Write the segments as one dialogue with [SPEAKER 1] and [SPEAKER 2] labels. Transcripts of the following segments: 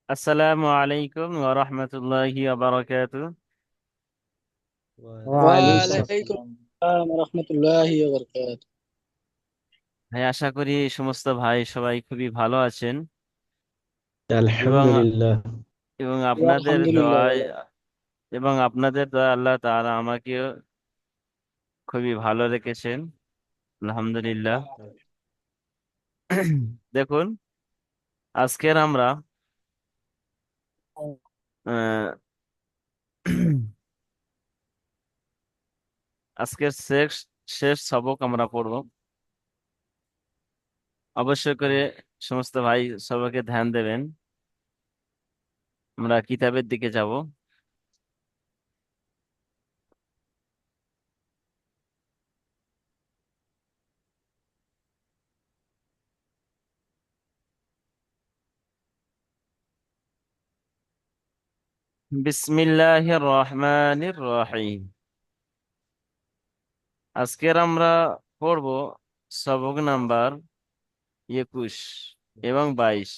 [SPEAKER 1] আসসালামু আলাইকুম ওয়া রাহমাতুল্লাহি ওয়া বারাকাতুহু।
[SPEAKER 2] ওয়ালাইকুম
[SPEAKER 3] ওয়ালাইকুম
[SPEAKER 2] আসসালাম।
[SPEAKER 3] আসসালাম রহমতুল্লাহি ওয়া বারাকাতুহু।
[SPEAKER 1] ভাই, আশা করি সমস্ত ভাই সবাই খুবই ভালো আছেন এবং
[SPEAKER 2] আলহামদুলিল্লাহ।
[SPEAKER 1] এবং
[SPEAKER 3] জি,
[SPEAKER 1] আপনাদের
[SPEAKER 3] আলহামদুলিল্লাহ
[SPEAKER 1] দোয়ায়
[SPEAKER 3] ভালো।
[SPEAKER 1] আল্লাহ তাআলা আমাকেও খুবই ভালো রেখেছেন, আলহামদুলিল্লাহ। দেখুন, আজকের আমরা আহ, আজকের শেষ শেষ সবক আমরা পড়ব। অবশ্যই করে সমস্ত ভাই সবাইকে ধ্যান দেবেন। আমরা কিতাবের দিকে যাব। বিসমিল্লাহির রহমানির রহিম। আজকের আমরা পড়ব সবক নাম্বার 21 এবং 22।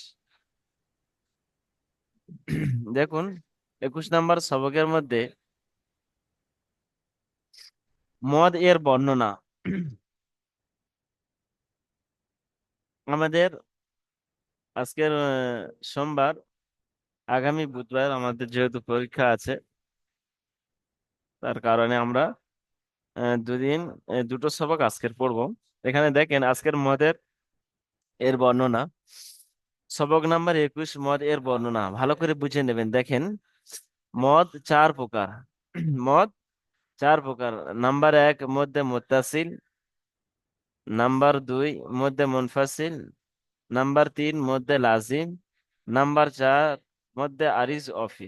[SPEAKER 1] দেখুন, 21 নাম্বার সবকের মধ্যে মদ এর বর্ণনা। আমাদের আজকের সোমবার, আগামী বুধবার আমাদের যেহেতু পরীক্ষা আছে, তার কারণে আমরা দুদিন দুটো সবক আজকের পড়ব। এখানে দেখেন আজকের মদের এর বর্ণনা, সবক নাম্বার 21, মদ এর বর্ণনা ভালো করে বুঝে নেবেন। দেখেন, মদ চার প্রকার। মদ চার প্রকার। নাম্বার এক, মধ্যে মুত্তাসিল। নাম্বার দুই, মধ্যে মুনফাসিল। নাম্বার তিন, মধ্যে লাজিম। নাম্বার চার, মধ্যে আরিজ অফি।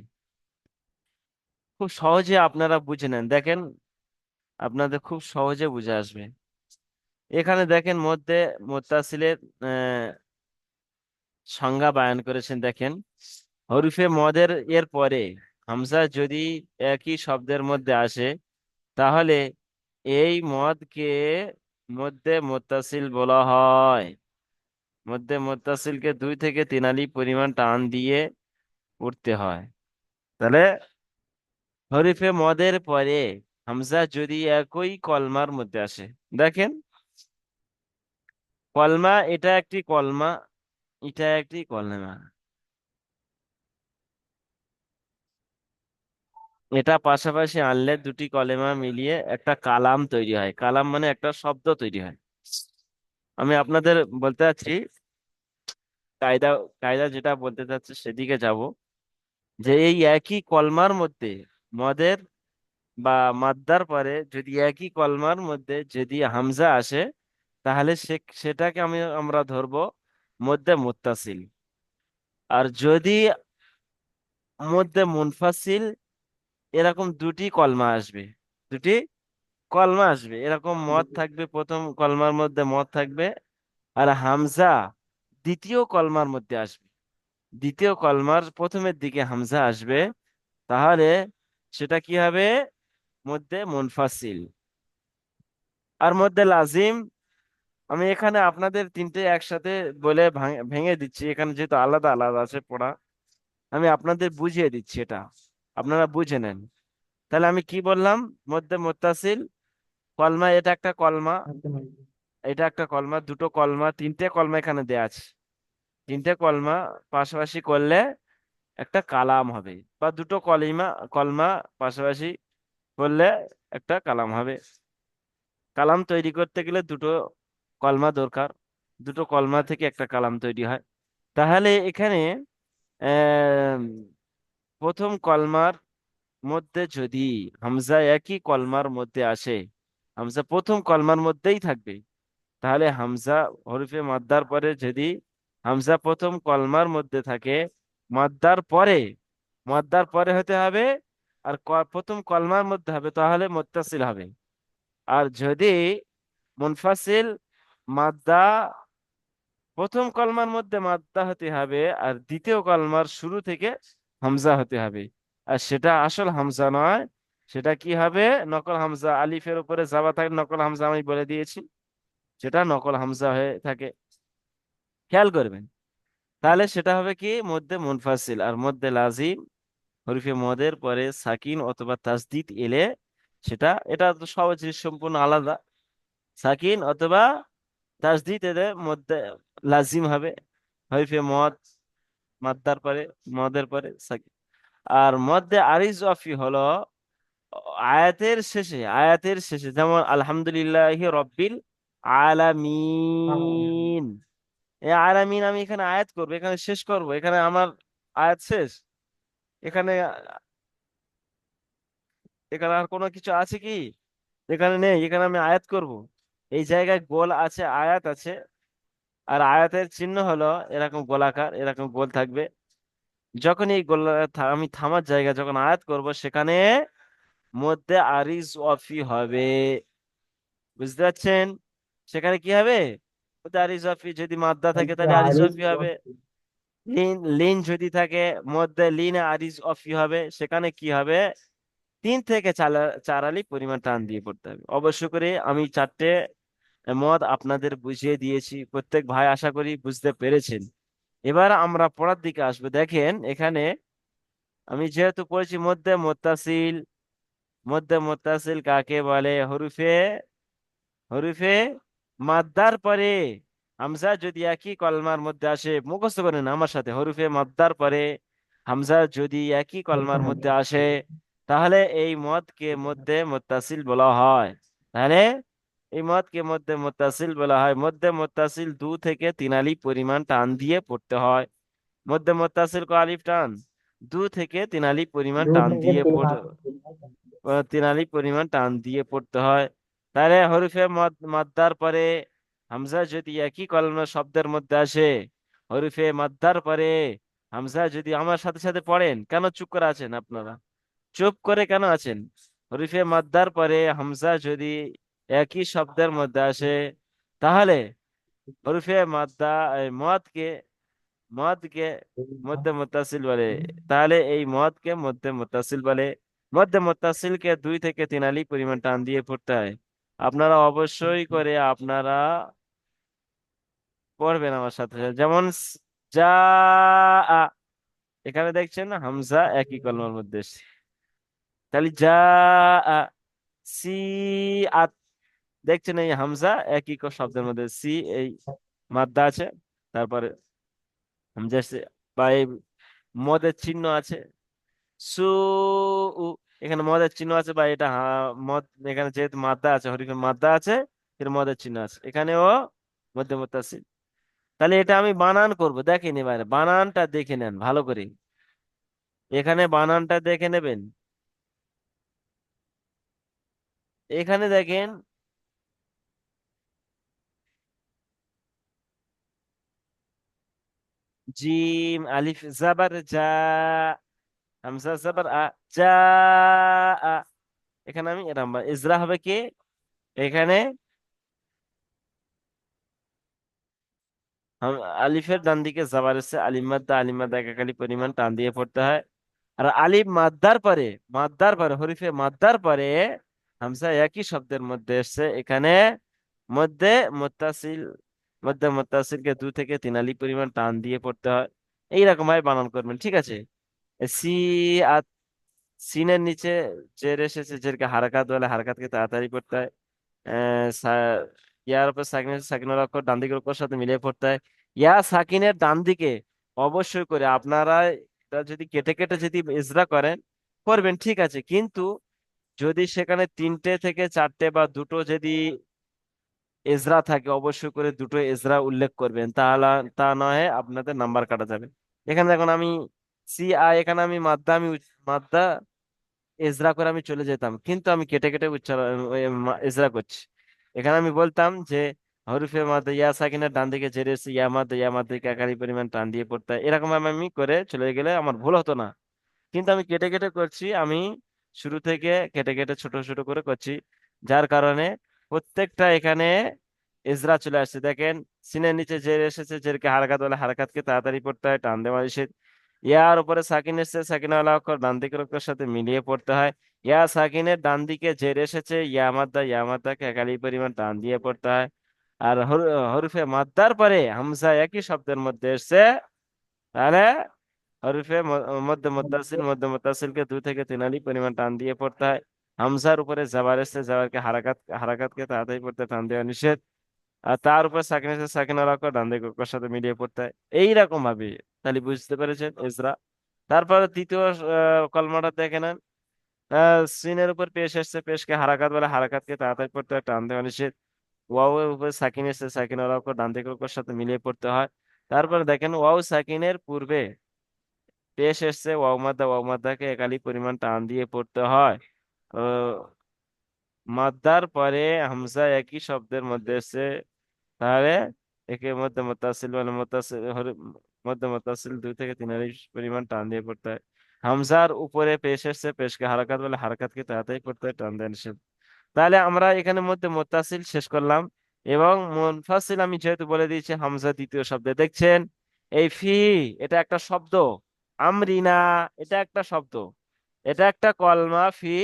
[SPEAKER 1] খুব সহজে আপনারা বুঝে নেন। দেখেন, আপনাদের খুব সহজে বুঝে আসবে। এখানে দেখেন, মধ্যে মুত্তাসিলের সংজ্ঞা বায়ান করেছেন। দেখেন, হরফে মদের এর পরে হামজা যদি একই শব্দের মধ্যে আসে, তাহলে এই মদকে মধ্যে মুত্তাসিল বলা হয়। মধ্যে মুত্তাসিলকে 2 থেকে 3 আলিফ পরিমাণ টান দিয়ে উঠতে হয়। তাহলে হরিফে মদের পরে হামজা যদি একই কলমার মধ্যে আসে, দেখেন, কলমা, এটা একটি কলমা, এটা একটি কলমা, এটা পাশাপাশি আনলে দুটি কলেমা মিলিয়ে একটা কালাম তৈরি হয়। কালাম মানে একটা শব্দ তৈরি হয়। আমি আপনাদের বলতে চাচ্ছি, কায়দা কায়দা যেটা বলতে চাচ্ছে সেদিকে যাব, যে এই একই কলমার মধ্যে মদের বা মাদ্দার পরে যদি একই কলমার মধ্যে যদি হামজা আসে, তাহলে সেটাকে আমরা ধরবো মধ্যে মুত্তাসিল। আর যদি মধ্যে মুনফাসিল, এরকম দুটি কলমা আসবে, দুটি কলমা আসবে, এরকম মদ থাকবে, প্রথম কলমার মধ্যে মদ থাকবে, আর হামজা দ্বিতীয় কলমার মধ্যে আসবে, দ্বিতীয় কলমার প্রথমের দিকে হামজা আসবে। তাহলে সেটা কি হবে? মধ্যে মুনফাসিল। আর মধ্যে লাজিম, আমি এখানে আপনাদের তিনটে একসাথে বলে ভেঙে দিচ্ছি, এখানে যেহেতু আলাদা আলাদা আছে পড়া, আমি আপনাদের বুঝিয়ে দিচ্ছি, এটা আপনারা বুঝে নেন। তাহলে আমি কি বললাম? মধ্যে মুত্তাসিল কলমা, এটা একটা কলমা, এটা একটা কলমা, দুটো কলমা, তিনটে কলমা এখানে দেয়া আছে। তিনটে কলমা পাশাপাশি করলে একটা কালাম হবে, বা দুটো কলিমা কলমা পাশাপাশি করলে একটা কালাম হবে। কালাম তৈরি করতে গেলে দুটো কলমা দরকার, দুটো কলমা থেকে একটা কালাম তৈরি হয়। তাহলে এখানে আহ, প্রথম কলমার মধ্যে যদি হামজা একই কলমার মধ্যে আসে, হামজা প্রথম কলমার মধ্যেই থাকবে। তাহলে হামজা হরফে মাদ্দার পরে যদি হামজা প্রথম কলমার মধ্যে থাকে, মাদ্দার পরে, মাদ্দার পরে হতে হবে, আর প্রথম কলমার মধ্যে হবে, তাহলে মুত্তাসিল হবে। আর যদি মুনফাসিল, মাদ্দা প্রথম কলমার মধ্যে মাদ্দা হতে হবে, আর দ্বিতীয় কলমার শুরু থেকে হামজা হতে হবে। আর সেটা আসল হামজা নয়, সেটা কি হবে? নকল হামজা। আলিফের উপরে যাবা থাকে নকল হামজা, আমি বলে দিয়েছি, সেটা নকল হামজা হয়ে থাকে। খেয়াল করবেন, তাহলে সেটা হবে কি মধ্যে মুনফাসিল। আর মধ্যে লাজিম হরফে মদের পরে সাকিন অথবা তাসদিদ এলে সেটা, এটা তো সব জিনিস সম্পূর্ণ আলাদা। সাকিন অথবা তাসদিদ এলে মধ্যে লাজিম হবে হরফে মদ, মাদ্দার পরে, মদের পরে সাকিন। আর মধ্যে আরিজ অফি হলো আয়াতের শেষে, যেমন আলহামদুলিল্লাহি রব্বিল আলামিন। এই আলামিন আমি এখানে আয়াত করবো, এখানে শেষ করব, এখানে আমার আয়াত শেষ। এখানে এখানে আর কোনো কিছু আছে কি? এখানে নেই, এখানে আমি আয়াত করব। এই জায়গায় গোল আছে, আয়াত আছে। আর আয়াতের চিহ্ন হলো এরকম গোলাকার, এরকম গোল থাকবে। যখন এই গোল আমি থামার জায়গা যখন আয়াত করব, সেখানে মধ্যে আরিজ ওয়াফি হবে। বুঝতে পারছেন? সেখানে কি হবে? মধ্যে আরিজ ওয়াফি, যদি মাদ্দা থাকে তাহলে আরিজ ওয়াফি হবে। লিন লিন যদি থাকে, মধ্যে লিন আরিজ ওয়াফি হবে। সেখানে কি হবে? 3 থেকে 4 আলি পরিমাণ টান দিয়ে পড়তে হবে। অবশ্য করে আমি 4টে মত আপনাদের বুঝিয়ে দিয়েছি, প্রত্যেক ভাই আশা করি বুঝতে পেরেছেন। এবার আমরা পড়ার দিকে আসবো। দেখেন এখানে আমি যেহেতু পড়েছি মধ্যে মুত্তাসিল। মধ্যে মুত্তাসিল কাকে বলে? হরফে মাদ্দার পরে হামজা যদি একই কলমার মধ্যে আসে, মুখস্থ করেন আমার সাথে, হরফে মাদ্দার পরে হামজা যদি একই কলমার মধ্যে আসে, তাহলে এই মদকে মধ্যে মুত্তাসিল বলা হয়। তাহলে এই মদকে মধ্যে মুত্তাসিল বলা হয়। মধ্যে মুত্তাসিল 2 থেকে 3 আলি পরিমাণ টান দিয়ে পড়তে হয়। মধ্যে মুত্তাসিল ক আলিফ টান? 2 থেকে 3 আলি পরিমাণ টান দিয়ে 3 আলি পরিমাণ টান দিয়ে পড়তে হয়। তাহলে হরফে মাদ্দার পরে হামজা যদি একই কলমা শব্দের মধ্যে আসে, হরফে মাদ্দার পরে হামজা যদি, আমার সাথে সাথে পড়েন, কেন চুপ করে আছেন আপনারা? চুপ করে কেন আছেন? হরফে মাদ্দার পরে হামজা যদি একই শব্দের মধ্যে আসে, তাহলে হরফে মাদ্দা মদকে মদকে মধ্যে মুত্তাসিল বলে। তাহলে এই মদকে মধ্যে মুত্তাসিল বলে। মধ্যে মুত্তাসিলকে 2 থেকে 3 আলি পরিমাণ টান দিয়ে পড়তে হয়। আপনারা অবশ্যই করে আপনারা পড়বেন আমার সাথে সাথে। যেমন যা আ, এখানে দেখছেন না হামজা একই কলমার মধ্যে এসেছে। তাহলে যা আ, সি আত, দেখছেন এই হামজা একই শব্দের মধ্যে সি, এই মাদ্দা আছে, তারপরে হামজা এসেছে, বা এই মদের চিহ্ন আছে সু উ, এখানে মদের চিহ্ন আছে, বা এটা মদ, এখানে যেহেতু মাদ্দা আছে, হরিফের মাদ্দা আছে, এর মদের চিহ্ন আছে, এখানেও মধ্যে মুত্তাসিল। তাহলে এটা আমি বানান করব, দেখেন এবারে বানানটা দেখে নেন ভালো করে। এখানে বানানটা দেখে নেবেন। এখানে দেখেন জিম আলিফ জাবার যা, হামজা জাবার আ, যা আ। এখানে আমি এরম ইজরা হবে কি? এখানে আলিফের ডান দিকে জাবার এসে আলিম মাদ্দা, আলিম মাদ্দা একাকালি পরিমাণ টান দিয়ে পড়তে হয়। আর আলিফ মাদ্দার পরে হরিফে মাদ্দার পরে হামজা একই শব্দের মধ্যে এসছে, এখানে মধ্যে মুত্তাসিল, মধ্যে মুত্তাসিলকে 2 থেকে 3 আলি পরিমাণ টান দিয়ে পড়তে হয়। এইরকম ভাবে বানান করবেন, ঠিক আছে? সি আর সিনের নিচে জের এসেছে, জেরকে হারাকাত বলে, হারাকাতকে তাড়াতাড়ি পড়তে হয়। ইয়ার উপর সাকিনের, সাকিনের অক্ষর ডান দিকের অক্ষর সাথে মিলিয়ে পড়তে হয়। ইয়া সাকিনের ডান দিকে অবশ্যই করে আপনারা এটা যদি কেটে কেটে যদি ইজরা করেন করবেন, ঠিক আছে, কিন্তু যদি সেখানে 3টে থেকে 4টে বা দুটো যদি এজরা থাকে, অবশ্যই করে দুটো এজরা উল্লেখ করবেন, তাহলে তা নয় আপনাদের নাম্বার কাটা যাবে। এখানে দেখুন আমি সি আই, এখানে আমি মাদ্দা, মাদ্দা এজরা করে আমি চলে যেতাম, কিন্তু আমি কেটে কেটে উচ্চারণ এজরা করছি। এখানে আমি বলতাম যে হরফে মাদ্দা ইয়া সাকিনের ডান দিকে জেরে এসে ইয়া মাদ্দা একাকারি পরিমাণ টান দিয়ে পড়তে হয়। এরকম আমি করে চলে গেলে আমার ভুল হতো না। কিন্তু আমি কেটে কেটে করছি, আমি শুরু থেকে কেটে কেটে ছোট ছোট করে করছি, যার কারণে প্রত্যেকটা এখানে এজরা চলে আসছে। দেখেন সিনের নিচে জের এসেছে, জেরকে হারাকাত বলে, হারাকাতকে তাড়াতাড়ি পড়তে হয়, টান দেওয়া নিষেধ। ইয়ার উপরে সাকিন এসেছে, সাকিনওয়ালা অক্ষর ডান দিকের অক্ষরের সাথে মিলিয়ে পড়তে হয়। ইয়া সাকিনের ডান দিকে জের এসেছে, ইয়া মাদ্দাকে একালি পরিমাণ টান দিয়ে পড়তে হয়। আর হরফে মাদ্দার পরে হামজা একই শব্দের মধ্যে এসছে, তাহলে হরফে মধ্যে মুত্তাসিল, মধ্যে মুত্তাসিলকে 2 থেকে 3 আলিফ পরিমাণ টান দিয়ে পড়তে হয়। হামজার উপরে জাবার এসছে, জাবারকে হারাকাতকে তাড়াতাড়ি পড়তে টান দেওয়া নিষেধ। আর তার উপর সাকিন এসে সাকিন ওয়ালা অক্ষর ডান দিকের অক্ষরের সাথে মিলিয়ে পড়তে হয়। এইরকম ভাবে। তাহলে বুঝতে পেরেছেন ইজরা। তারপরে দ্বিতীয় কলমাটা দেখে নেন। সিনের উপর পেশ এসছে, পেশকে হারাকাত বলে, হারাকাতকে তাড়াতাড়ি পড়তে হয়, টান দেওয়া নিষেধ। ওয়াও এর উপরে সাকিন এসছে, সাকিন ওয়ালা অক্ষর ডান দিকের অক্ষরের সাথে মিলিয়ে পড়তে হয়। তারপরে দেখেন ওয়াও সাকিনের পূর্বে পেশ এসছে, ওয়াও মাদ্দাকে একালি পরিমাণ টান দিয়ে পড়তে হয়। আহ, মাদ্দার পরে হামজা একই শব্দের মধ্যে এসছে, তাহলে একে মধ্যে মুত্তাসিল মানে মধ্যে মুত্তাসিল 2 থেকে 3 আলিফ পরিমাণ টান দিয়ে পড়তে হয়। হামজার উপরে পেশ এসছে, পেশকে হারাকাত বলে, হারাকাতকে তাড়াতাড়ি পড়তে হয়, টান দেন নিষেধ। তাহলে আমরা এখানে মধ্যে মুত্তাসিল শেষ করলাম। এবং মুনফাসিল আমি যেহেতু বলে দিয়েছি হামজা দ্বিতীয় শব্দে, দেখছেন এই ফি, এটা একটা শব্দ। আমরিনা, এটা একটা শব্দ। এটা একটা কলমা ফি,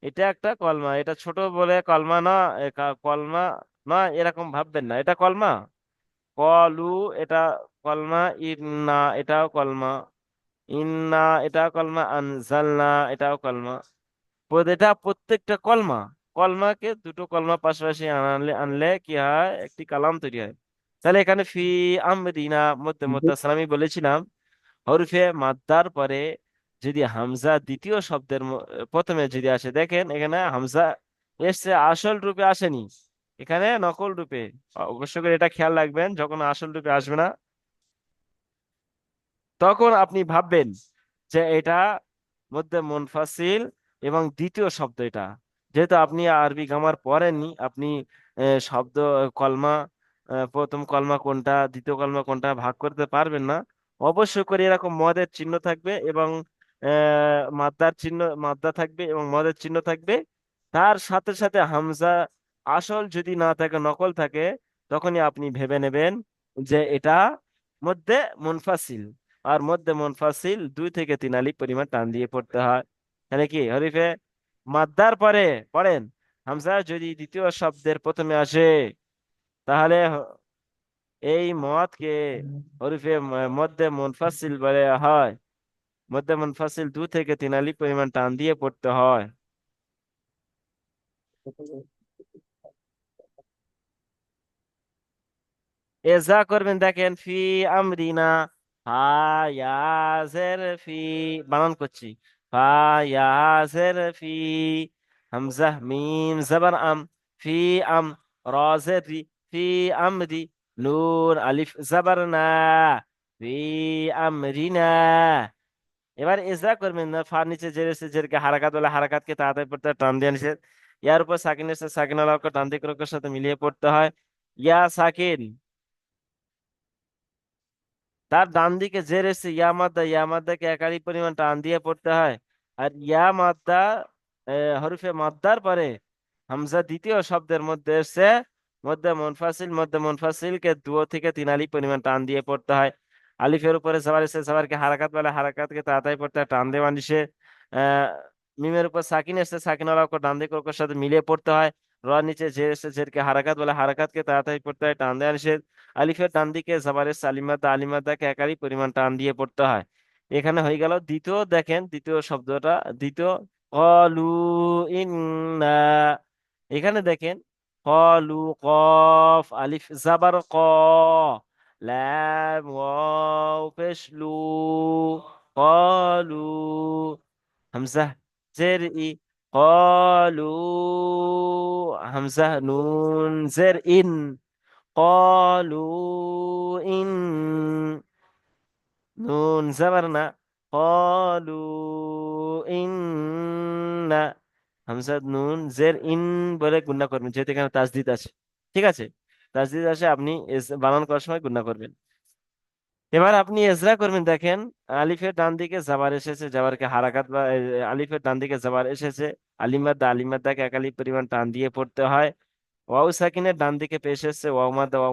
[SPEAKER 1] এটা একটা কলমা। এটা ছোট বলে কলমা না, কলমা না এরকম ভাববেন না, এটা কলমা। কলু, এটা কলমা। ইন্না, এটাও কলমা। ইন্না, এটাও কলমা। আনজালনা, এটাও কলমা। এটা প্রত্যেকটা কলমা। কলমাকে দুটো কলমা পাশাপাশি আনলে আনলে কি হয়, একটি কালাম তৈরি হয়। তাহলে এখানে ফি আমরিনা মধ্যে মুত্তাসিল আমি বলেছিলাম হরফে মাদ্দার পরে যদি হামজা দ্বিতীয় শব্দের প্রথমে যদি আসে, দেখেন এখানে হামজা এসছে, আসল রূপে আসেনি, এখানে নকল রূপে। অবশ্য করে এটা খেয়াল রাখবেন, যখন আসল রূপে আসবে না তখন আপনি ভাববেন যে এটা মধ্যে মুনফাসিল এবং দ্বিতীয় শব্দ এটা। যেহেতু আপনি আরবি গ্রামার পড়েননি, আপনি শব্দ কলমা, প্রথম কলমা কোনটা দ্বিতীয় কলমা কোনটা ভাগ করতে পারবেন না। অবশ্য করে এরকম মদের চিহ্ন থাকবে এবং মাদ্দার চিহ্ন, মাদ্দা থাকবে এবং মদের চিহ্ন থাকবে। তার সাথে সাথে হামজা আসল যদি না থাকে, নকল থাকে, তখনই আপনি ভেবে নেবেন যে এটা মধ্যে মুনফাসিল। আর মধ্যে মুনফাসিল 2 থেকে 3 আলিফ পরিমাণ টান দিয়ে পড়তে হয়। তাহলে কি হরিফে মাদ্দার পরে পড়েন হামজা যদি দ্বিতীয় শব্দের প্রথমে আসে, তাহলে এই মদকে হরিফে মধ্যে মুনফাসিল বলে হয়। মধ্যে মুনফাসিল 2 থেকে 3 আলিফ পরিমাণ টান দিয়ে পড়তে হয়। এজা করবেন, দেখেন ফি আমরিনা, ফা ইয়াজের ফি, বানান করছি, ফা ইয়াজের ফি, হামজা মিম জবর আম, ফি আম, রাজের রি, ফি আমরি, নুন আলিফ জবর না, ফি আমরিনা। এবার এজা করবেন না, ফার নিচে জের এসে জেরকে হারাকাত বলে, হারাকাতকে তাড়াতাড়ি পড়তে হয়, টান দিয়ে নিষেধ। ইয়ার উপর সাকিন এসে সাকিন আলাকে টান দিয়ে ক্রকের সাথে মিলিয়ে পড়তে হয়। ইয়া সাকিন, তার ডান দিকে জের এসে ইয়া মাদ্দা, ইয়া মাদ্দাকে একারি পরিমাণ টান দিয়ে পড়তে হয়। আর ইয়া মাদ্দা হরফে মাদ্দার পরে হামজা দ্বিতীয় শব্দের মধ্যে এসে মধ্যে মুনফাসিলকে 2 থেকে 3 আলিফ পরিমাণ টান দিয়ে পড়তে হয়। আলিফের উপরে জাবার এসে জাবারকে হারাকাত বলে, হারাকাতকে তাড়াতাড়ি পড়তে হয়, টান দেওয়া নিষেধ। আহ মিমের উপর সাকিন এসে সাকিন ওয়ালা অক্ষর ডান দিকের অক্ষরের সাথে মিলিয়ে পড়তে হয়। র নিচে জের এসে জেরকে হারাকাত বলে, হারাকাতকে তাড়াতাড়ি পড়তে হয়, টান দেওয়া নিষেধ। আলিফের ডান দিকে জাবারের সালিমাদা আলিমাদাকে একারই পরিমাণ টান দিয়ে পড়তে হয়। এখানে হয়ে গেল দ্বিতীয়। দেখেন দ্বিতীয় শব্দটা, দ্বিতীয় কলু ইন্না, এখানে দেখেন কলু, কফ আলিফ জাবার ক, লাম ওয়াও পেশ লু, কলু, হামজা জের ই, কলু, হামজা নুন জের ইন, قالوا إن، নুন জাবার না, قالوا إن, হামজা নুন জের ইন বলে গুণা করবেন, যেহেতু এখানে তাসদিদ আছে। ঠিক আছে, তাসদিদ আছে, আপনি বানান করার সময় গুণা করবেন। এবার আপনি এজরা করবেন, দেখেন আলিফের ডান দিকে জাবার এসেছে, জাবারকে হারাকাত বা আলিফের ডান দিকে জাবার এসেছে, আলিমাদাকে এক আলিফ পরিমাণ টান দিয়ে পড়তে হয়। ওয়াও সাকিনের ডান দিকে পেশ এসেছে, ওয়াও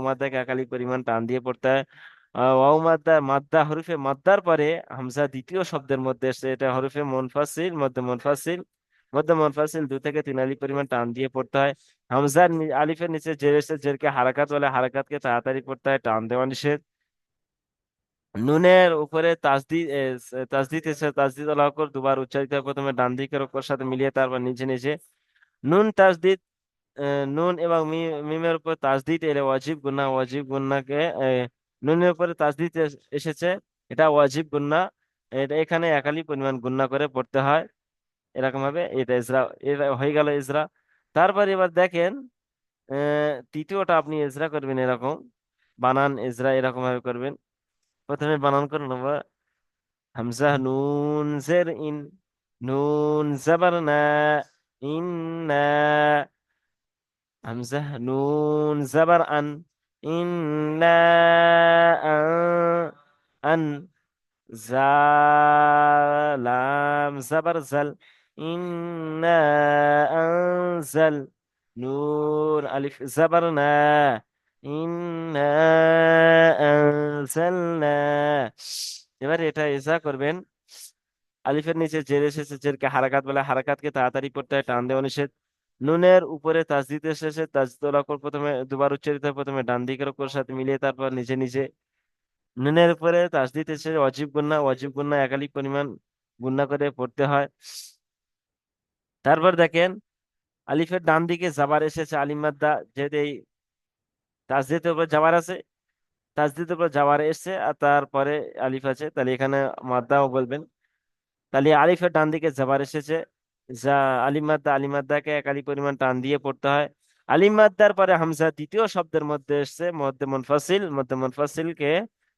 [SPEAKER 1] মাদ্দাকে এক আলিফ পরিমাণ টান দিয়ে পড়তে হয়। ওয়াও মাদ্দা, মাদ্দা হরফে মাদ্দার পরে হামজা দ্বিতীয় শব্দের মধ্যে এসেছে, এটা হরফে মুনফাসিল, মধ্যে মুনফাসিল 2 থেকে 3 আলিফ পরিমাণ টান দিয়ে পড়তে হয়। হামজার আলিফের নিচে জের এসেছে, জেরকে হারাকাত বলে, হারাকাতকে তাড়াতাড়ি পড়তে হয়, টান দেওয়া নিষেধ। নুনের উপরে তাসদিদ তাসদিদ এসে তাসদিদ আল্লাহ আকবার দুবার উচ্চারিত হয়, প্রথমে ডান দিকের অক্ষর সাথে মিলিয়ে তারপর নিচে নিচে। নুন তাসদিদ নুন এবং মিমের উপর তাসদিদ এলে ওয়াজিব গুন্না, ওয়াজিব গুন্নাকে নুনের উপরে তাসদিদ এসেছে, এটা ওয়াজিব গুন্না। এটা এখানে একালি পরিমাণ গুন্না করে পড়তে হয়। এরকম ভাবে এটা ইজরা, এটা হয়ে গেল ইজরা। তারপর এবার দেখেন তৃতীয়টা আপনি ইজরা করবেন এরকম, বানান ইজরা এরকম ভাবে করবেন। প্রথমে বানান করে নেবো, হামজা নুন জের ইন, নুন জবর না, ইন না। হামজা নুন জবর আন, ইন না, আন, আন। লাম জবর জল, ইন্না আনজাল। নুন আলিফ জবর না, ইন্না আনজালনা। এবার এটা ইজা করবেন। আলিফের নিচে জের এসেছে, জেরকে হারাকাত বলে, হারাকাতকে তাড়াতাড়ি পড়তে হয়, টান দেওয়া নিষেধ। নুনের উপরে তাসদিদ এসেছে, তাসদিদ অক্ষর প্রথমে দুবার উচ্চারিত হয়, প্রথমে ডান দিকের অক্ষর সাথে মিলিয়ে তারপর নিচে নিচে। নুনের উপরে তাসদিদ এসেছে, ওয়াজিব গুন্না, ওয়াজিব গুন্না একালিক পরিমাণ গুন্না করে পড়তে হয়। তারপর দেখেন আলিফের ডান দিকে জাবার এসেছে, আলিম মাদ্দা, যেহেতু এই তাসদিদের উপর জাবার আছে, তাসদিদের উপর জাবার এসেছে আর তারপরে আলিফ আছে, তাহলে এখানে মাদ্দাও বলবেন। তাহলে আলিফের ডান দিকে জাবার এসেছে, যা আলিম মাদ্দা, আলিম মাদ্দাকে একালি পরিমাণ টান দিয়ে পড়তে হয়। আলিম মাদ্দার পরে হামজা দ্বিতীয় শব্দের মধ্যে এসছে, মধ্যে মুনফাসিল, মধ্যে মুনফাসিলকে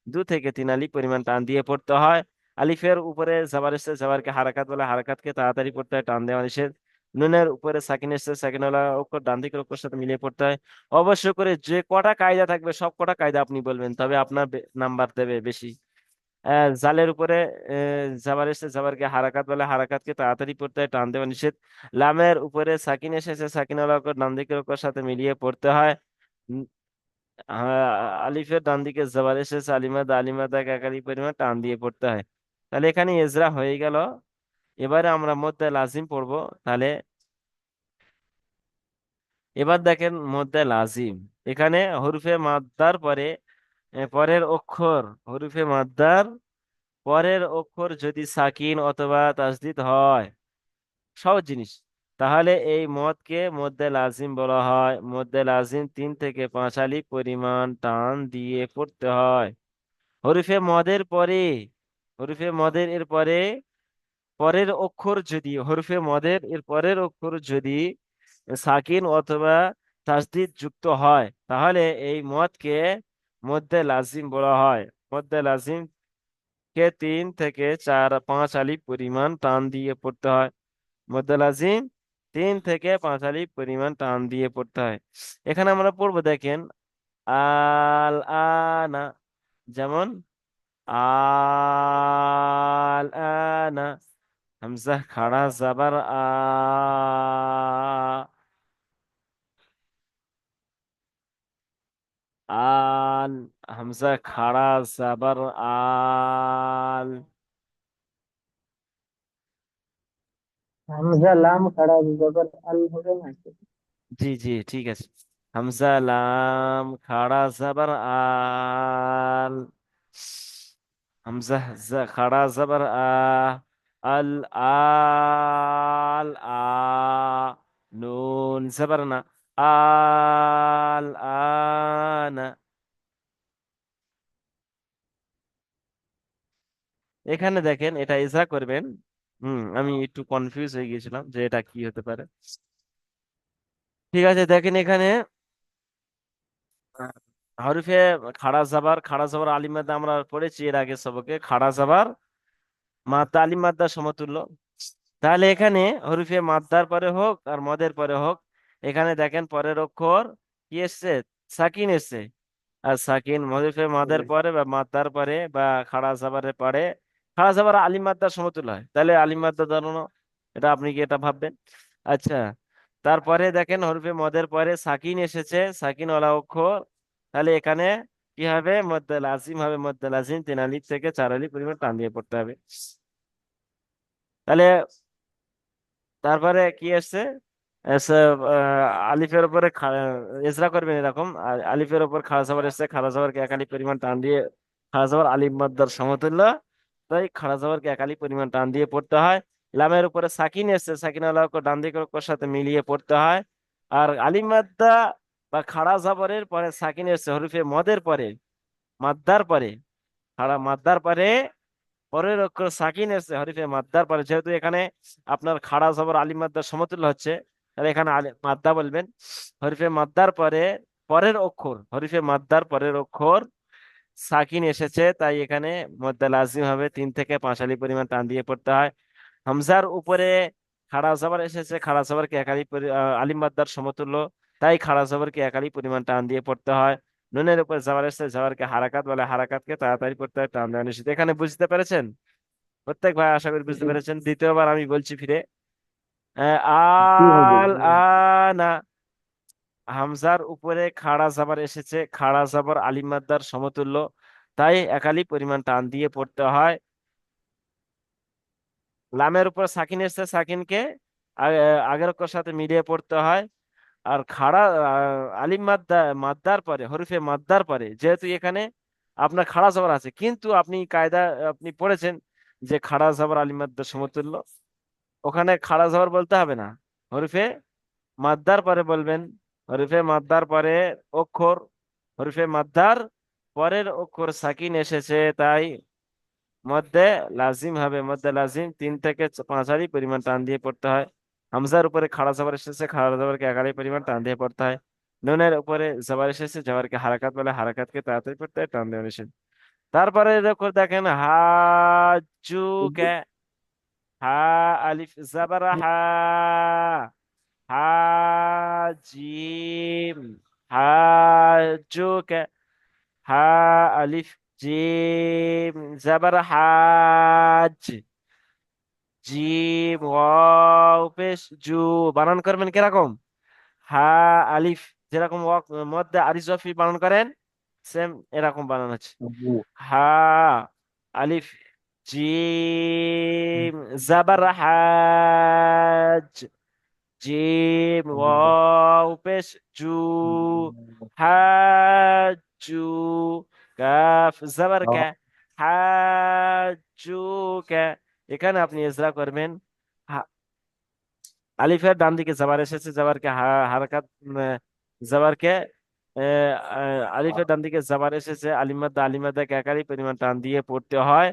[SPEAKER 1] 2 থেকে 3 আলিফ পরিমাণ টান দিয়ে পড়তে হয়। আলিফের উপরে জাবার এসছে, জাবারকে হারাকাত বলে, হারাকাতকে তাড়াতাড়ি পড়তে হয়, টান দেওয়া নিষেধ। নুনের উপরে সাকিন এসছে, সাকিনওয়ালা অক্ষর ডান দিকের অক্ষর সাথে মিলিয়ে পড়তে হয়। অবশ্য করে যে কটা কায়দা থাকবে সব কটা কায়দা আপনি বলবেন, তবে আপনার নাম্বার দেবে বেশি। জালের উপরে জাবার এসেছে, জাবারকে হারাকাত বলে, হারাকাতকে তাড়াতাড়ি পড়তে হয়, টান দেওয়া নিষেধ। লামের উপরে সাকিন এসেছে, সাকিন আলা অক্ষর ডান দিকের অক্ষর সাথে মিলিয়ে পড়তে হয়। উম, আলিফের ডান দিকে জাবার এসেছে, আলিমাদা, আলিমাদাকে একাধিক পরিমাণ টান দিয়ে পড়তে হয়। তাহলে এখানে এজরা হয়ে গেল। এবারে আমরা মধ্যে লাজিম পড়বো। তাহলে এবার দেখেন মধ্যে লাজিম, এখানে হরফে মাদ্দার পরে পরের অক্ষর, হরফে মাদ্দার পরের অক্ষর যদি সাকিন অথবা তাসদিদ হয়, সহজ জিনিস, তাহলে এই মদকে মধ্যে লাজিম বলা হয়। মধ্যে লাজিম 3 থেকে 5 আলিফ পরিমাণ টান দিয়ে পড়তে হয়। হরফে মদের পরে, হরফে মদের এর পরে পরের অক্ষর যদি, হরফে মদের এর পরের অক্ষর যদি সাকিন অথবা তাসদিদ যুক্ত হয়, তাহলে এই মদকে মধ্যে লাজিম বলা হয়। মধ্যে লাজিম কে 3 থেকে 4 5 আলিফ পরিমাণ টান দিয়ে পড়তে হয়। মধ্যে লাজিম 3 থেকে 5 আলিফ পরিমাণ টান দিয়ে পড়তে হয়। এখানে আমরা পড়বো দেখেন, আল আনা, যেমন আল আনা, হামজা খাড়া জাবার আ, আল, হামজা খাড়া জাবার আল।
[SPEAKER 3] হামজা লাম খাড়া জবর আল হবে না কি?
[SPEAKER 1] জি জি ঠিক আছে। হামজা লাম খাড়া জাবার আল, হামজা খাড়া জাবার আ, আল আল আ, নুন জাবার না, আল আনা। এখানে দেখেন এটা ইজা করবেন। আমি একটু কনফিউজ হয়ে গিয়েছিলাম যে এটা কি হতে পারে। ঠিক আছে, দেখেন এখানে হরফে খাড়া জাবার, খাড়া জাবার আলিমাদা আমরা পড়েছি এর আগে সবকে, খাড়া জাবার মাদ্দা, আলিম মাদ্দা সমতুল্য। তাহলে এখানে হরফে মাদ্দার পরে হোক আর মদের পরে হোক, এখানে দেখেন পরের অক্ষর কি এসছে, সাকিন এসছে। আর সাকিন হরফে মাদের পরে বা মাদ্দার পরে বা খাড়া জাবারের পরে, খাড়া জাবার আলিম মাদ্দার সমতুল্য হয়, তাহলে আলিম মাদ্দা ধরানো। এটা আপনি কি এটা ভাববেন? আচ্ছা, তারপরে দেখেন হরফে মদের পরে সাকিন এসেছে, সাকিন ওয়ালা অক্ষর, তাহলে এখানে কি হবে, মধ্যে লাজিম হবে। মধ্যে লাজিম 3 আলিফ থেকে 4 আলিফ পরিমাণ টান দিয়ে পড়তে হবে। তাহলে তারপরে কি আসছে, এসে, আলিফের উপরে এজরা করবেন এরকম, আর আলিফের উপর খাড়া জাবার এসছে, খাড়া জাবারকে 1 আলিফ পরিমাণ টান দিয়ে খাড়া জবর আলিফ মাদ্দার সমতুল্য, তাই খাড়া জবরকে একালি পরিমাণ টান দিয়ে পড়তে হয়। লামের উপরে সাকিন এসছে, সাকিন আল্লাহ ডান দিকের অক্ষর সাথে মিলিয়ে পড়তে হয়। আর আলিফ মাদ্দা বা খাড়া জবরের পরে সাকিন এসছে হরফে মদের পরে, মাদ্দার পরে, খাড়া মাদ্দার পরে পরের অক্ষর সাকিন এসছে হরফে মাদ্দার পরে, যেহেতু এখানে আপনার খাড়া জবর আলিফ মাদ্দার সমতুল্য হচ্ছে, তাহলে এখানে মাদ্দা বলবেন। হরফে মাদ্দার পরে পরের অক্ষর, হরফে মাদ্দার পরের অক্ষর সাকিন এসেছে, তাই এখানে মদ্দা লাজিম হবে, 3 থেকে 5 আলিফ পরিমাণ টান দিয়ে পড়তে হয়। হামজার উপরে খাড়া জবর এসেছে, খাড়া জবরকে একালি আলিফ মাদ্দার সমতুল্য, তাই খাড়া জবরকে একালি পরিমাণ টান দিয়ে পড়তে হয়। নুনের উপর জবর এসেছে, জবরকে হারাকাত বলে, হারাকাতকে তাড়াতাড়ি পড়তে হয়, টান দেওয়া নিষেধ। এখানে বুঝতে পেরেছেন? প্রত্যেক ভাই আশা করি বুঝতে
[SPEAKER 3] জি।
[SPEAKER 1] পেরেছেন। দ্বিতীয়বার আমি বলছি ফিরে,
[SPEAKER 3] জি হুজুর,
[SPEAKER 1] আল
[SPEAKER 3] বলুন।
[SPEAKER 1] আনা, হামজার উপরে খাড়া জবর এসেছে, খাড়া জবর আলিফ মাদ্দার সমতুল্য, তাই একালি পরিমাণ টান দিয়ে পড়তে হয়। লামের উপর সাকিন এসেছে, সাকিনকে আগের অক্ষর সাথে মিলিয়ে পড়তে হয়। আর খাড়া আলিফ মাদ্দার পরে, হরফে মাদ্দার পরে, যেহেতু এখানে আপনার খাড়া জবর আছে, কিন্তু আপনি কায়দা আপনি পড়েছেন যে খাড়া জবর আলিফ মাদ্দার সমতুল্য, ওখানে খাড়া জবর বলতে হবে না, হরফে মাদ্দার পরে বলবেন। হরফে মাদ্দার পরে অক্ষর, হরফে মাদ্দার পরের অক্ষর সাকিন এসেছে, তাই মধ্যে লাজিম হবে, মধ্যে লাজিম 3 থেকে 5 আলি পরিমাণ টান দিয়ে পড়তে হয়। হামজার উপরে খাড়া জবর এসেছে, খাড়া জবরকে একালি পরিমাণ টান দিয়ে পড়তে হয়। নুনের উপরে জবর এসেছে, জবরকে হারাকাত বলে, হারাকাতকে তাড়াতাড়ি পড়তে হয়, টান দেওয়া নিষেধ। তারপরে দেখো দেখেন হাজু কে, হা আলিফ জবর হা, হাজিম, হাজুক, হা আলিফ জিম জবর হাজ, জিম ওয়াও পেশ জু। বানান করবেন কিরকম? হা আলিফ যেরকম মধ্যে আরিজফি বানান করেন, সেম এরকম বানান আছে।
[SPEAKER 3] জি।
[SPEAKER 1] হা আলিফ জিম জবর হাজ, জিম ওয়াও পেশ জু, হাজু, কাফ জবর কা, হাজু কা। এখানে আপনি ইজরা করবেন, হা- আলিফের ডান দিকে জবর এসেছে, জবরকে হারকাত, জবরকে আলিফের ডান দিকে জবর এসেছে, আলিমাদা আলিমাদাকে একালি পরিমাণ টান দিয়ে পড়তে হয়।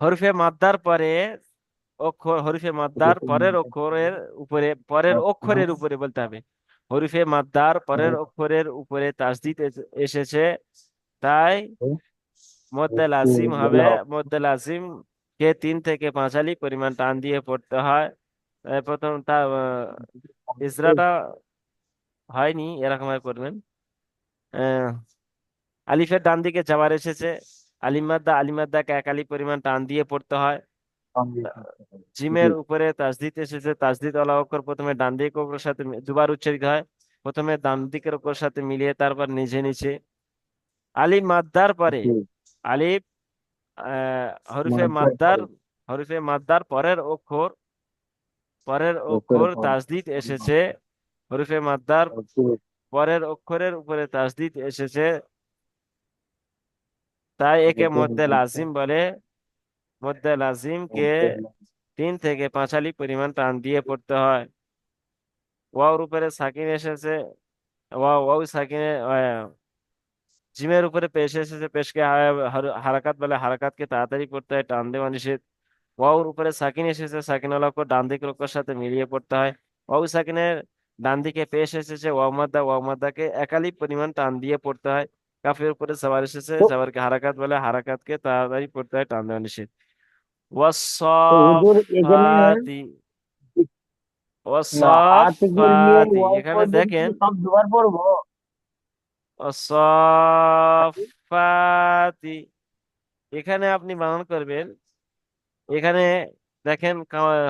[SPEAKER 1] হরফে মাদ্দার পরে অক্ষর, হরফে মাদ্দার পরের অক্ষরের উপরে, পরের অক্ষরের উপরে বলতে হবে। হরফে মাদ্দার পরের অক্ষরের উপরে তাসদিদ এসেছে, তাই মদ্দে লাজিম হবে। মদ্দে লাজিম কে 3 থেকে 5 আলি পরিমাণ টান দিয়ে পড়তে হয়। প্রথম তা ইসরাটা হয়নি, এরকম ভাবে করবেন। আহ, আলিফের ডান দিকে যাবার এসেছে, আলিমাদ্দা আলিমাদ্দাকে এক আলি পরিমাণ টান দিয়ে পড়তে হয়। জিমের উপরে তাসদিদ এসেছে, তাসদিদ ওয়ালা অক্ষর প্রথমে ডান দিকের অক্ষরের সাথে দুবার উচ্চারিত হয়, প্রথমে ডান দিকের অক্ষরের সাথে মিলিয়ে তারপর নিচে নিচে। আলিফ মাদ্দার পরে, আলিফ হরফে মাদ্দার, হরফে মাদ্দার পরের অক্ষর, পরের অক্ষর তাসদিদ এসেছে, হরফে মাদ্দার পরের অক্ষরের উপরে তাসদিদ এসেছে, তাই একে মদ্দে লাজিম বলে। মদ্দে লাজিম কে 3 থেকে 5 আলি পরিমাণ টান দিয়ে পড়তে হয়। ওয়াওর উপরে সাকিন এসেছে, ওয়াও ওয়াও সাকিনে জিমের উপরে পেশ এসেছে, পেশকে হারাকাত বলে, হারাকাতকে তাড়াতাড়ি পড়তে হয়, টান দেওয়া নিষেধ। ওয়াওর উপরে সাকিন এসেছে, সাকিন ওয়ালা অক্ষর ডান দিকের অক্ষরের সাথে মিলিয়ে পড়তে হয়। ওয়াও সাকিনের ডান দিকে পেশ এসেছে, ওয়াও মাদ্দা, ওয়াও মাদ্দাকে একালি পরিমাণ টান দিয়ে পড়তে হয়। কাফের উপরে সবার এসেছে,
[SPEAKER 3] তো
[SPEAKER 1] সবারকে হারাকাত বলে, হারাকাতকে তাড়াতাড়ি পড়তে হয়, টান দেওয়া নিষেধ।
[SPEAKER 3] তো হুজুর এখানে
[SPEAKER 1] ওয়াসাফাতি,
[SPEAKER 3] হাত থেকে নিয়ে
[SPEAKER 1] ওয়াসাফাতি,
[SPEAKER 3] ওয়াও
[SPEAKER 1] এখানে
[SPEAKER 3] পর্যন্ত
[SPEAKER 1] দেখেন
[SPEAKER 3] সব দুবার পড়বো?
[SPEAKER 1] ওয়াসাফাতি, এখানে আপনি বানান করবেন। এখানে দেখেন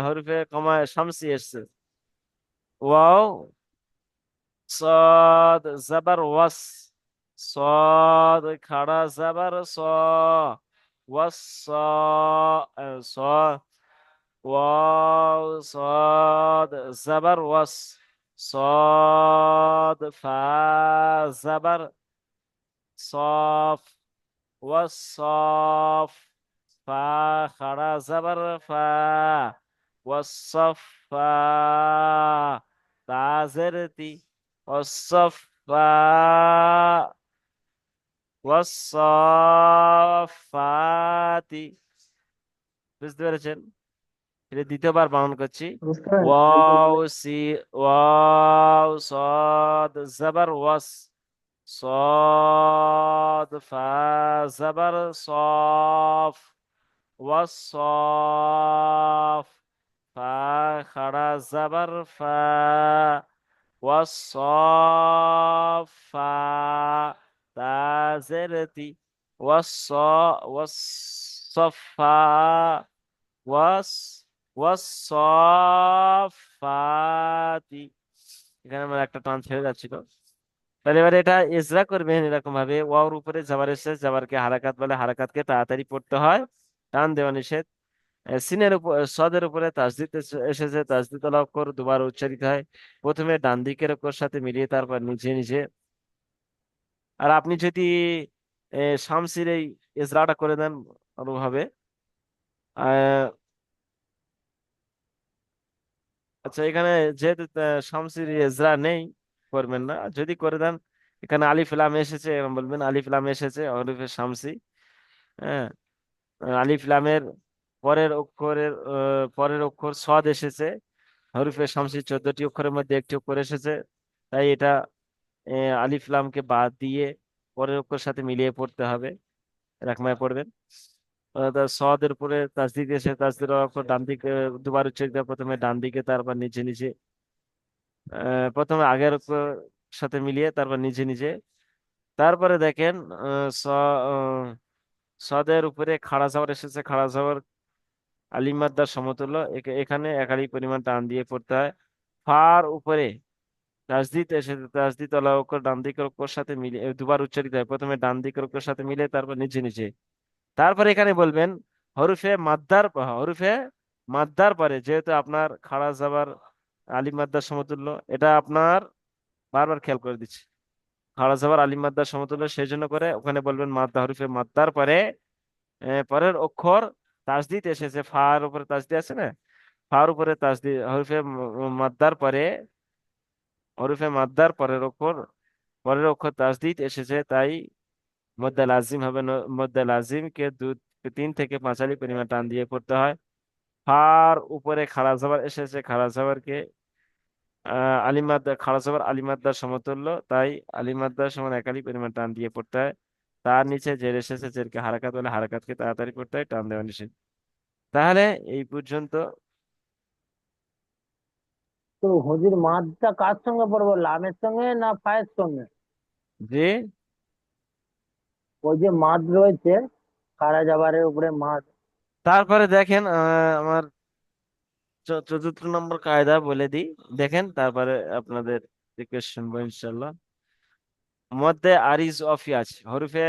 [SPEAKER 1] হরফে কমা শামসি এসছে, ওয়াও صاد زبر وس، صاد খাড়া জবর স، স ওয়াও صاد زبر وس، صاد فا زبر সফ, ওয়াসফ, ফা খাড়া জাবার ফা, ওয়াসফা, তাজের তি, ওয়াসফা, ওয়াসফাতি। বুঝতে পেরেছেন? এটা দ্বিতীয়বার বানান করছি।
[SPEAKER 3] বুঝতে পারেন আরেকবার
[SPEAKER 1] ওয়াও
[SPEAKER 3] বলে?
[SPEAKER 1] সি, ওয়াও সদ জাবার ওয়াস, صاد فا زبر صاف، والصاف فا خڑا زبر فا، والصافا تا زرتي، والصفا والصافات। এখানে আমার একটা টান ছেড়ে যাচ্ছিল। তাহলে এবারে এটা ইজরা করবেন এরকম ভাবে, ওয়াওর উপরে জাবার এসেছে, জাবারকে হারাকাত বলে, হারাকাতকে তাড়াতাড়ি পড়তে হয়, টান দেওয়া নিষেধ। সিনের উপর, সদের উপরে তাসদিদ এসেছে, তাসদিদ আল অক্ষর দুবার উচ্চারিত হয়, প্রথমে ডান দিকের অক্ষর সাথে মিলিয়ে তারপর নিচে নিচে। আর আপনি যদি শামসির এই ইজরাটা করে দেন ভাবে, আহ আচ্ছা, এখানে যেহেতু শামসির ইজরা নেই, করবেন না। যদি করে দেন, এখানে আলিফ লাম এসেছে, এরকম বলবেন আলিফ লাম এসেছে হরফে শামসি। হ্যাঁ, আলিফ লামের পরের অক্ষর সদ এসেছে, হরফে শামসি 14টি অক্ষরের মধ্যে একটি অক্ষর এসেছে, তাই এটা আলিফ লামকে বাদ দিয়ে পরের অক্ষর সাথে মিলিয়ে পড়তে হবে। রাকমায় পড়বেন। তার সদের উপরে তাসদিদ এসে, তাসদিদের অক্ষর ডান দিকে দুবার উচ্চারিত হয়, প্রথমে ডান দিকে তারপর নিচে নিচে। প্রথমে আগের অক্ষর সাথে মিলিয়ে তারপর নিচে নিচে। তারপরে দেখেন সদের উপরে খাড়া জাবার এসেছে, খাড়া জাবার আলিফ মাদ্দার সমতুল্য, এখানে একালি পরিমাণ টান দিয়ে পড়তে হয়। ফার উপরে তাসদিদ এসেছে, তাসদিদ ওয়ালা অক্ষর ডান দিকের অক্ষর সাথে মিলে দুবার উচ্চারিত হয়, প্রথমে ডান দিকের অক্ষর সাথে মিলে তারপর নিচে নিচে। তারপরে এখানে বলবেন হরফে মাদ্দার পরে, যেহেতু আপনার খাড়া জাবার আলিফ মাদ্দার সমতুল্য, এটা আপনার বারবার খেয়াল করে দিচ্ছি, খাড়া জাবার আলিফ মাদ্দার সমতুল্য, সেই জন্য করে ওখানে বলবেন মাদ্দা, হরফে মাদ্দার পরে পরের অক্ষর তাসদিদ এসেছে, ফার উপরে তাসদিদ আছে না, ফার উপরে তাসদিদ, মাদ্দার পরে মাদ্দার পরের অক্ষর তাসদিদ এসেছে, তাই মদ্দা লাজিম হবে। মদ্দা লাজিম কে 3 থেকে 5 আলি পরিমাণ টান দিয়ে পড়তে হয়। ফার উপরে খাড়া জবর এসেছে, খাড়া জবরকে আলিমাদ্দা, খাড়া জবর আলিমাদ্দার সমতুল্য, তাই আলিমাদ্দার সমান 1 আলি পরিমাণ টান দিয়ে পড়তে হয়। তার নিচে জের এসেছে, জেরকে হারাকাত বলে, হারাকাতকে তাড়াতাড়ি পড়তে হয়, টান দেওয়া নিষেধ। তাহলে এই পর্যন্ত।
[SPEAKER 3] তো হুজুর মাদটা কার সঙ্গে পড়বো, লামের সঙ্গে না ফায়ের সঙ্গে?
[SPEAKER 1] যে
[SPEAKER 3] ওই যে মাদ রয়েছে, খাড়া জাবারের উপরে মাদ।
[SPEAKER 1] তারপরে দেখেন, আমার 4th নম্বর কায়দা বলে দিই, দেখেন, তারপরে আপনাদের জিজ্ঞেস শুনবো ইনশাল্লাহ। মধ্যে আরিজ অফি আছে, হরফে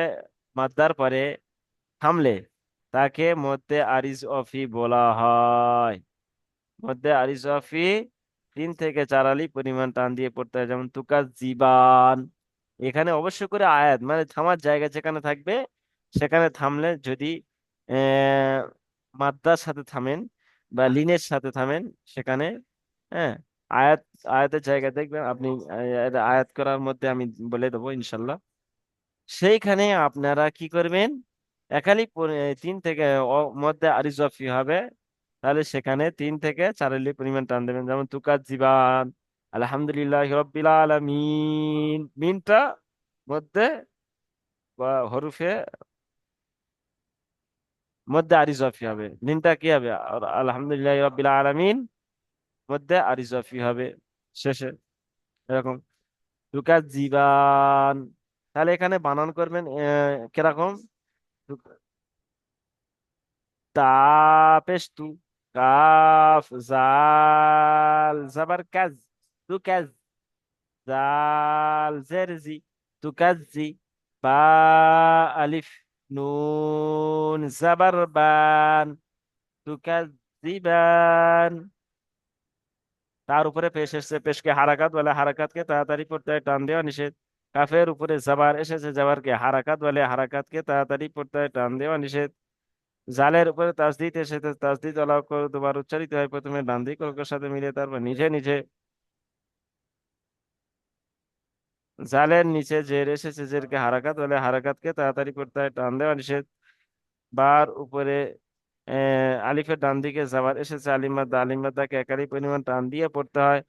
[SPEAKER 1] মাদ্দার পরে থামলে তাকে মধ্যে আরিজ অফি বলা হয়। মধ্যে আরিজ অফি 3 থেকে 4 আলি পরিমাণ টান দিয়ে পড়তে হয়, যেমন তুকাজ জীবান। এখানে অবশ্য করে আয়াত মানে থামার জায়গা যেখানে থাকবে, সেখানে থামলে, যদি আহ মাদ্দার সাথে থামেন বা লিনের সাথে থামেন, সেখানে, হ্যাঁ, আয়াত, আয়াতের জায়গা দেখবেন আপনি, আয়াত করার মধ্যে আমি বলে দেবো ইনশাল্লাহ। সেইখানে আপনারা কি করবেন, একালি 3 থেকে মধ্যে আরিজফি হবে, তাহলে সেখানে 3 থেকে 4 আলি পরিমাণ টান দেবেন, যেমন তুকাজ জীবান, আলহামদুলিল্লাহ রব্বিল আলামিন, মিনটা মধ্যে বা হরফে মধ্যে আরিজফি হবে, মিনটা কি হবে, আলহামদুলিল্লাহ রব্বিল আলামিন মধ্যে আরিজফি হবে শেষে, এরকম তুকাজ জীবান। তাহলে এখানে বানান করবেন কিরকম, পেশ তু, কাফ জাল জাবার কাজ, তু কাজ, জাল জেরজি, তু কাজি, বা আলিফ নুন জাবার বান, তু কাজিবান। তার উপরে পেশ এসছে, পেশকে হারাকাত বলে, হারাকাতকে তাড়াতাড়ি পড়তে হয়, টান দেওয়া নিষেধ। কাফের উপরে জাবার এসেছে, জাবারকে হারাকাত বলে, হারাকাতকে তাড়াতাড়ি পড়তে হয়, টান দেওয়া নিষেধ। জালের উপরে তাসদিদ এসেছে, তাসদিদ আলাদা করে দুবার উচ্চারিত হয়, প্রথমে ডান দিক অক্ষরের সাথে মিলে, তারপর নিজে নিজে। জালের নিচে জের এসেছে, জেরকে হারাকাত বলে, হারাকাতকে তাড়াতাড়ি পড়তে হয়, টান দেওয়া নিষেধ। বার উপরে আলিফের ডান দিকে জাবার এসেছে, আলিমাদ্দা, আলিমাদ্দাকে একাধিক পরিমাণ টান দিয়ে পড়তে হয়।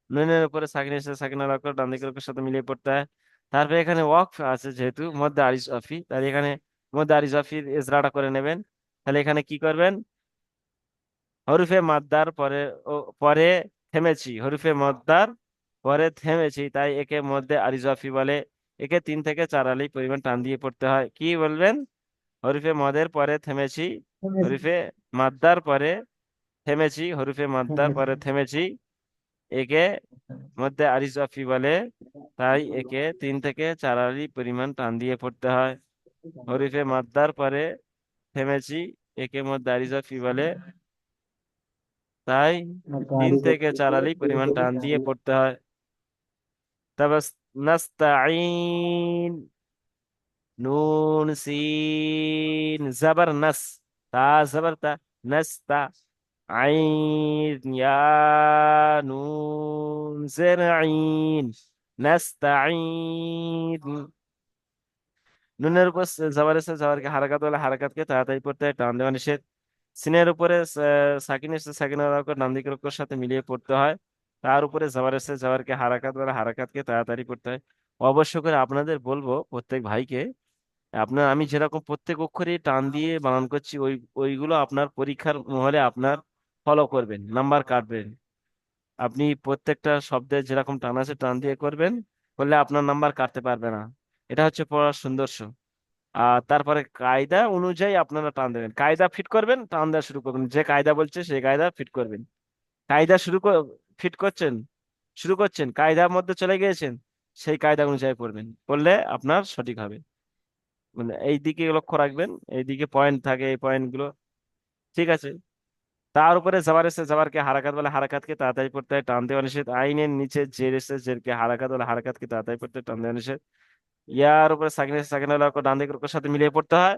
[SPEAKER 1] নুনের উপরে সাকিন এসেছে, সাকিনা অক্ষর ডান দিকের অক্ষরের সাথে মিলিয়ে পড়তে হয়। তারপরে এখানে ওয়াকফ আছে, যেহেতু মধ্যে আরিজ অফি, তাহলে এখানে মধ্যে আরিজ অফির ইজরাটা করে নেবেন। তাহলে এখানে কি করবেন? হরফে মাদ্দার পরে, পরে থেমেছি, হরফে মাদ্দার পরে থেমেছি, তাই একে মধ্যে আরিজাফি বলে। একে 3 থেকে 4 আলি পরিমাণ টান দিয়ে পড়তে হয়। কি বলবেন? হরফে মদের পরে থেমেছি, হরফে মাদ্দার পরে থেমেছি, হরফে মাদ্দার পরে থেমেছি, একে মধ্যে আরিজাফি বলে, তাই একে 3 থেকে 4 আলি পরিমাণ টান দিয়ে পড়তে হয়। হরফে মাদ্দার পরে থেমেছি, একে মধ্যে আরিজাফি বলে, তাই 3 থেকে 4 আলি পরিমাণ টান দিয়ে পড়তে হয়। তারপর নাস্তাইন, নুন সিন জাবার নাস, তা জাবার তা, নাস্তা, আইন ইয়া, নুন জের আইন, নাস্তাইন। নুনের উপর জাবার এসে, জাবারকে হারাকাত বলে, হারাকাতকে তাড়াতাড়ি পড়তে হয়, টান দেওয়া নিষেধ। সিনের উপরে সাকিন এসে, সাকিনের অক্ষর ডান দিকের অক্ষরের সাথে মিলিয়ে পড়তে হয়। তার উপরে জাবার এসে, জাবারকে হারাকাত বলে, হারাকাতকে তাড়াতাড়ি পড়তে হয়। অবশ্য করে আপনাদের বলবো প্রত্যেক ভাইকে, আপনার আমি যেরকম প্রত্যেক অক্ষরে টান দিয়ে বানান করছি, ওইগুলো আপনার পরীক্ষার মহলে আপনার ফলো করবেন, নাম্বার কাটবেন। আপনি প্রত্যেকটা শব্দের যেরকম টান আছে টান দিয়ে করবেন, করলে আপনার নাম্বার কাটতে পারবে না। এটা হচ্ছে পড়ার সৌন্দর্য। আর তারপরে কায়দা অনুযায়ী আপনারা টান দেবেন, কায়দা ফিট করবেন, টান দেওয়া শুরু করবেন, যে কায়দা বলছে সেই কায়দা ফিট করবেন। কায়দা ফিট করছেন, শুরু করছেন, কায়দার মধ্যে চলে গিয়েছেন, সেই কায়দা অনুযায়ী পড়বেন, পড়লে আপনার সঠিক হবে। মানে এই দিকে লক্ষ্য রাখবেন, এই দিকে পয়েন্ট থাকে, এই পয়েন্ট গুলো। ঠিক আছে। তার উপরে জাবার এসে, জাবারকে হারাকাত বলে, হারাকাতকে তাড়াতাড়ি পড়তে হয়, টান দেওয়া নিষেধ। আইনের নিচে জের এসে, জেরকে হারাকাত বলে, হারাকাতকে তাড়াতাড়ি পড়তে হয়, টান দেওয়া নিষেধ। ইয়ার উপরে সাকিন এসে, সাকিন হলে ডান দিকের অক্ষরের সাথে মিলিয়ে পড়তে হয়।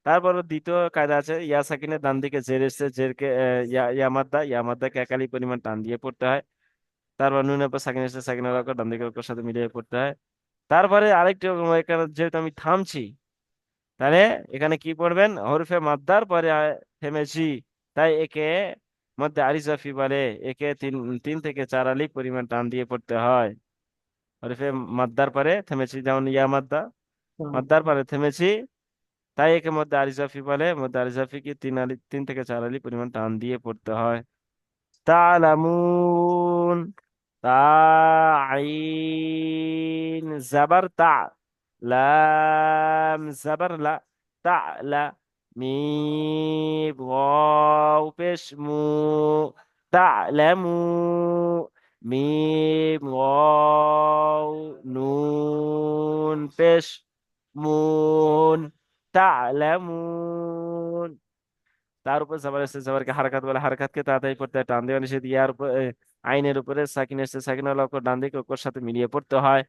[SPEAKER 1] তারপর দ্বিতীয় কায়দা আছে, ইয়া সাকিনের ডান দিকে জের এসে, জেরকে ইয়ামাদ্দা, ইয়ামাদ্দাকে একালি পরিমাণ টান দিয়ে পড়তে হয়। তারপর নুনের উপর সাকিন এসে, সাকিন হলে ডান দিকের অক্ষরের সাথে মিলিয়ে পড়তে হয়। তারপরে আরেকটু, এখানে যেহেতু আমি থামছি, তাহলে এখানে কি পড়বেন? হরফে মাদ্দার পরে থেমেছি, তাই একে মধ্যে আরিজাফি বলে। একে 3 থেকে 4 আলিফ পরিমাণ টান দিয়ে পড়তে হয়। হরফে মাদ্দার পরে থেমেছি, যেমন ইয়া মাদ্দা, মাদ্দার পরে থেমেছি, তাই একে মধ্যে আরিজাফি বলে। মধ্যে আরিজাফি কি 3 থেকে 4 আলিফ পরিমাণ টান দিয়ে পড়তে হয়। তালামুন, তা, আইন জাবার তা, লাম জাবার লা, তা লা, মিম ওয়াও পেশ মু, তালামু, মিম ওয়াও নুন পেশ মুন, তালামুন। তার উপর জাবার এসে, জাবারকে হারকাত বলে, হারকাতকে তাড়াতাড়ি পড়তে হয়, টান দেওয়া নিষেধ। ইয়ার উপর আইনের উপরে সাকিন এসে, সাকিন হলো অক্ষর ডান দিকে অক্ষর সাথে মিলিয়ে পড়তে হয়।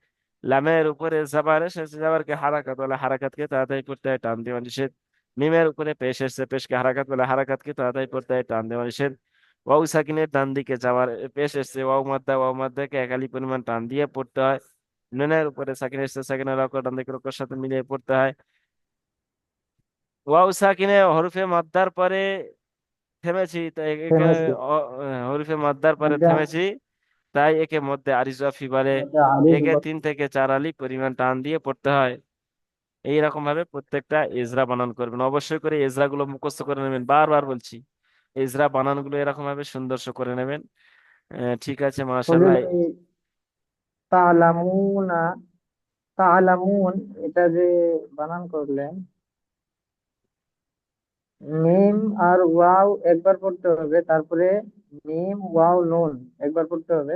[SPEAKER 1] লামের উপরে জাবার এসে, জাবারকে হারাকাত বলে, হারাকাতকে তাড়াতাড়ি পড়তে হয়, টান দেওয়া নিষেধ। মিমের উপরে পেশ এসে, পেশকে হারাকাত বলে, হারাকাতকে তাড়াতাড়ি পড়তে হয়, টান দেওয়া নিষেধ। ওয়াও সাকিনের ডান দিকে যাওয়ার পেশ এসে, ওয়াও মাদ্দা, ওয়াও মাদ্দাকে একালি পরিমাণ টান দিয়ে পড়তে হয়। নুনের উপরে সাকিন এসে, সাকিন হলো অক্ষর ডান দিকে অক্ষর সাথে মিলিয়ে পড়তে হয়। ওয়াও সাকিনে হরফে মাদ্দার পরে থেমেছি, তাই একে
[SPEAKER 3] ফেমাসি।
[SPEAKER 1] হরফে মাদ্দার পরে
[SPEAKER 3] এটা
[SPEAKER 1] থেমেছি, তাই একে মধ্যে আরিজাফি বলে।
[SPEAKER 3] এটা আলিফ
[SPEAKER 1] একে 3 থেকে 4 আলিফ পরিমাণ টান দিয়ে পড়তে হয়। এইরকম ভাবে প্রত্যেকটা এজরা বানান করবেন, অবশ্যই করে এজরা গুলো মুখস্থ করে নেবেন, বারবার বলছি, এজরা বানান গুলো এরকম ভাবে সুন্দর করে নেবেন। ঠিক আছে,
[SPEAKER 3] হুজুর,
[SPEAKER 1] মাশাআল্লাহ।
[SPEAKER 3] এই তালামুনা, তালামুন, এটা যে বানান করলেন, মিম আর ওয়াও একবার পড়তে হবে, তারপরে মিম ওয়াও নুন একবার পড়তে হবে।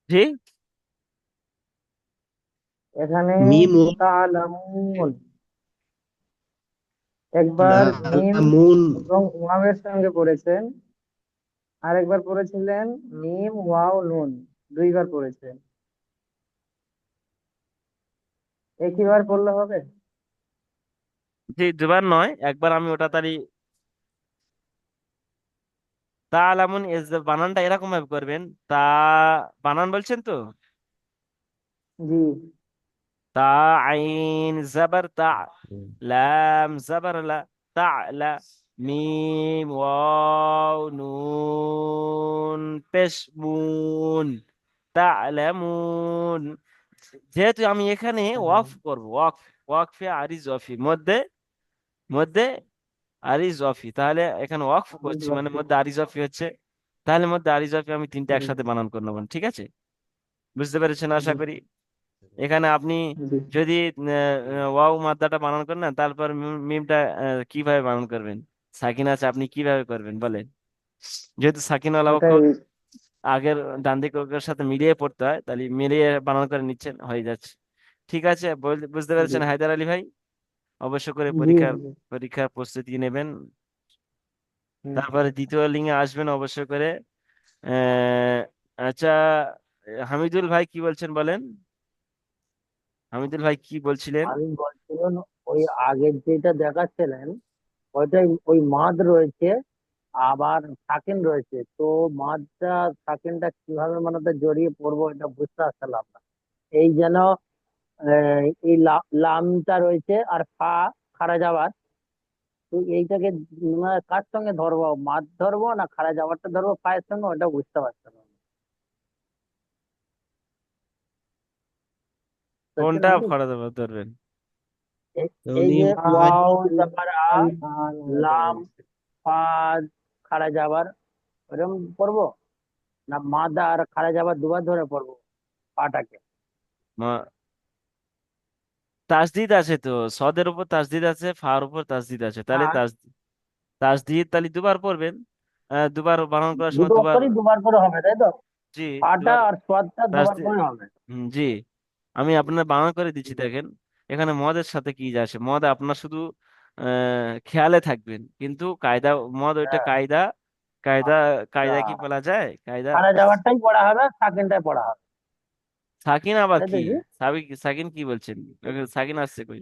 [SPEAKER 1] জি।
[SPEAKER 3] এখানে
[SPEAKER 2] মিম ও
[SPEAKER 3] তালামুন একবার মিম
[SPEAKER 2] লামুন।
[SPEAKER 3] এবং ওয়াও এর সঙ্গে পড়েছেন, আর একবার পড়েছিলেন মিম ওয়াও নুন, দুইবার পড়েছেন। একইবার পড়লে হবে?
[SPEAKER 1] জি, দুবার নয়, একবার। আমি ওটা তারি তা আলামুন এজ, বানানটা এরকম ভাবে করবেন। তা, বানান বলছেন তো?
[SPEAKER 3] জি।
[SPEAKER 1] তা, আইন জবর তা, লাম জবর লা, তা লা, মিম ওয়াও নুন পেশ মুন, তা'লামুন। যেহেতু আমি এখানে ওয়াকফ করব, ওয়াকফে আরিজ ওয়াফি, মধ্যে মধ্যে আরিজ ওয়াফি, তাহলে এখানে ওয়াকফ করছি মানে মধ্যে আরিজ ওয়াফি হচ্ছে, তাহলে মধ্যে আরিজ ওয়াফি আমি তিনটা
[SPEAKER 3] জি।
[SPEAKER 1] একসাথে বানান করে নেবেন, ঠিক আছে? বুঝতে পেরেছেন আশা
[SPEAKER 3] জি।
[SPEAKER 1] করি। এখানে আপনি
[SPEAKER 3] জি।
[SPEAKER 1] যদি ওয়াও মাদ্দাটা বানান করেন না, তারপর মিমটা কিভাবে বানান করবেন? সাকিন আছে, আপনি কিভাবে করবেন বলেন? যেহেতু সাকিনওয়ালা
[SPEAKER 3] ওটাই।
[SPEAKER 1] অক্ষর আগের ডান দিকের অক্ষরের সাথে মিলিয়ে পড়তে হয়, তাহলে মিলিয়ে বানান করে নিচ্ছেন, হয়ে যাচ্ছে। ঠিক আছে, বুঝতে
[SPEAKER 3] জি।
[SPEAKER 1] পেরেছেন হায়দার আলী ভাই? অবশ্য করে
[SPEAKER 3] জি।
[SPEAKER 1] পরীক্ষার প্রস্তুতি নেবেন।
[SPEAKER 3] হুম।
[SPEAKER 1] তারপরে দ্বিতীয় লিঙ্গে আসবেন অবশ্য করে। আচ্ছা, হামিদুল ভাই কি বলছেন বলেন? হামিদুল ভাই কি বলছিলেন?
[SPEAKER 3] আমি বলছিলাম, ওই আগের যেটা দেখাচ্ছিলেন ওইটাই, ওই মাদ রয়েছে আবার সাকিন রয়েছে, তো মাদটা সাকিনটা কিভাবে মানে ওটা জড়িয়ে পড়বো এটা বুঝতে আসছিলাম না। এই যেন এই লামটা রয়েছে আর ফা খাড়া যাওয়ার, তো এইটাকে মানে কার সঙ্গে ধরবো, মাদ ধরবো না খাড়া যাওয়ারটা ধরবো পায়ের সঙ্গে, ওটা বুঝতে পারছিলাম না। বুঝছেন
[SPEAKER 1] কোনটা
[SPEAKER 3] নাকি?
[SPEAKER 1] খরা ধরবেন?
[SPEAKER 3] এই
[SPEAKER 2] তো
[SPEAKER 3] এই
[SPEAKER 2] উনি
[SPEAKER 3] যে ওয়াও
[SPEAKER 2] মাদি
[SPEAKER 3] যাবার লাম ফা খাড়া যাবার, ওরকম পড়বো না মাদা আর খাড়া যাবার দুবার ধরে পড়বো পাটাকে?
[SPEAKER 1] তাসদিদ আছে তো, সদের উপর তাসদিদ আছে, ফার উপর তাসদিদ আছে, তাহলে
[SPEAKER 3] হ্যাঁ,
[SPEAKER 1] তাসদিদ তাহলে দুবার পড়বেন। দুবার বানান করার সময়
[SPEAKER 3] দুটো
[SPEAKER 1] দুবার।
[SPEAKER 3] অক্ষরই দুবার করে হবে তাই তো?
[SPEAKER 1] জি,
[SPEAKER 3] পাটা
[SPEAKER 1] দুবার
[SPEAKER 3] আর সোয়াদটা দুবার
[SPEAKER 1] তাসদিদ।
[SPEAKER 3] করে হবে।
[SPEAKER 1] জি, আমি আপনার বানান করে দিচ্ছি, দেখেন। এখানে মদের সাথে কি আছে, মদ আপনার শুধু খেয়ালে থাকবেন, কিন্তু কায়দা, মদ ওইটা
[SPEAKER 3] হ্যাঁ।
[SPEAKER 1] কায়দা, কায়দা, কায়দা কি
[SPEAKER 3] আচ্ছা,
[SPEAKER 1] বলা যায়, কায়দা।
[SPEAKER 3] খাড়া যাওয়ারটাই পড়া হবে, সেকেন্ডটাই পড়া হবে,
[SPEAKER 1] সাকিন আবার
[SPEAKER 3] তাই
[SPEAKER 1] কি?
[SPEAKER 3] তো জি?
[SPEAKER 1] সাকিন কি বলছেন? সাকিন আসছে কই?